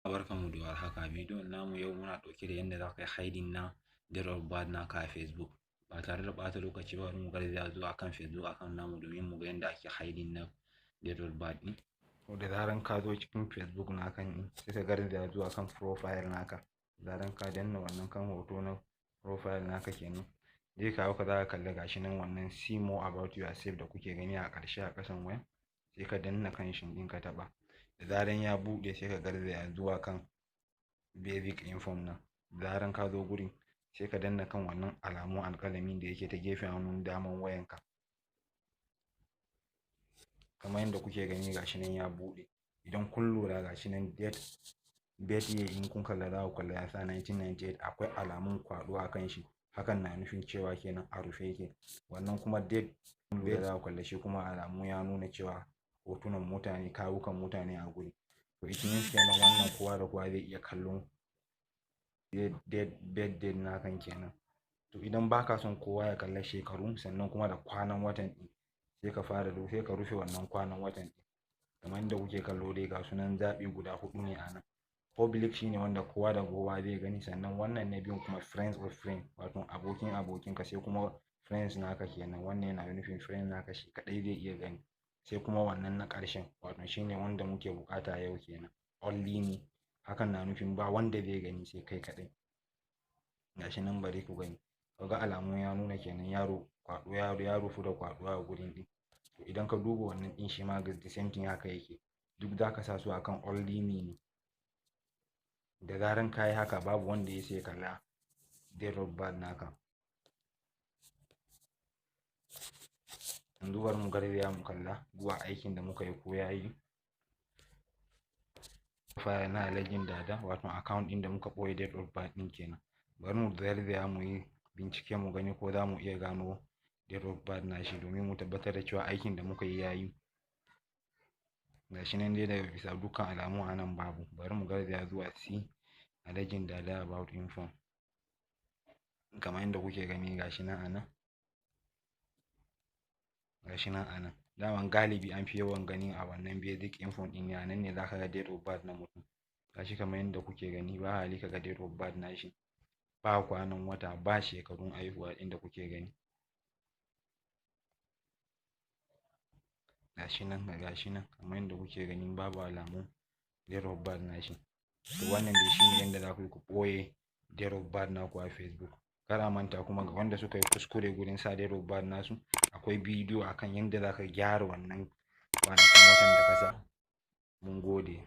Barkanmu da warhaka. Bidiyon namu yau muna ɗauke da yadda za ka yi hiding na date of birth naka a Facebook. Ba tare da ɓata lokaci ba, bari mu garzaya zuwa kan Facebook account namu domin mu ga yadda ake hiding na date of birth ɗin. Da zaran ka zo cikin Facebook naka sai ka garzaya zuwa kan profile naka. Da zaran ka danna wannan kan hoto na profile naka kenan, zai kawo ka za ka kalli gashi nan wannan see more about yourself da kuke gani a ƙarshe a ƙasan wayan, sai ka danna kan shi ɗin ka taɓa. Da zaran ya buɗe sai ka garzaya zuwa kan basic info nan. Da zaran ka zo gurin sai ka danna kan wannan alamun alƙalamin da yake ta gefen hannun daman wayanka, kamar yadda kuke gani gashi nan ya buɗe. Idan kun lura gashi nan date birthday in kun kalla za ku kalla ya sa 1998, akwai alamun kwaɗo a kan shi. Hakan na nufin cewa kenan a rufe yake. Wannan kuma date da za ku kalla shi kuma alamu ya nuna cewa hotunan mutane, kawukan mutane a guri. To it means kenan wannan kowa da kowa zai iya kallon birthday nakan kenan. To idan baka son kowa ya kalla shekaru sannan kuma da kwanan watan ɗin, sai ka rufe wannan kwanan watan ɗin. Kamar yadda kuke kallo dai ga sunan zaɓi guda 4 ne a nan. Public shine wanda kowa da kowa zai gani, sannan wannan na biyun kuma friends of friends, wato abokin abokinka, sai kuma friends naka kenan. Wannan yana nufin friends naka shi kaɗai zai iya gani. Sai kuma wannan na ƙarshen, wato shine wanda muke buƙata yau kenan, only me. Hakan na nufin ba wanda zai gani sai kai kaɗai. Gashi nan bari ku gani, kaga alamu ya nuna kenan yaro kwaɗo, ya rufu da kwaɗo a gurin ɗin. To idan ka duba wannan ɗin shi ma the same thing haka yake. Duk za ka sa su akan only me ne. Da zaran ka yi haka babu wanda ya sai kalla date of birth naka. Yanzu bari mu garzaya mu kalla zuwa aikin da muka yi ko ya yi. File na alajin dada, wato account ɗin da muka ɓoye date of birth ɗin kenan. Bari mu garzaya mu yi bincike mu gani ko za mu iya gano date of birth nashi domin mu tabbatar da cewa aikin da muka yi ya yi. Gashi nan dai daga bisa dukkan alamu a nan babu. Bari mu garzaya zuwa see alajin dada about info. Kamar yadda kuke gani gashi nan a nan. Gashi nan a nan. Daman galibi an fi yawan gani a wannan basic info ɗin, ya nan ne za ka ga date of birth na mutum. Gashi kamar yadda kuke gani ba hali ka ga date of birth nashi, ba kwanan wata, ba shekarun haihuwa inda kuke gani. Gashi nan kamar yadda kuke gani babu alamun date of birth nashi. To wannan dai shine yadda za ku yi ku ɓoye date of birth naku a Facebook. Kar a manta kuma ga wanda suka yi kuskure gurin sa date of birth nasu, akwai bidiyo akan yadda za ka gyara wannan kwanakin watan da ka sa. Mun gode.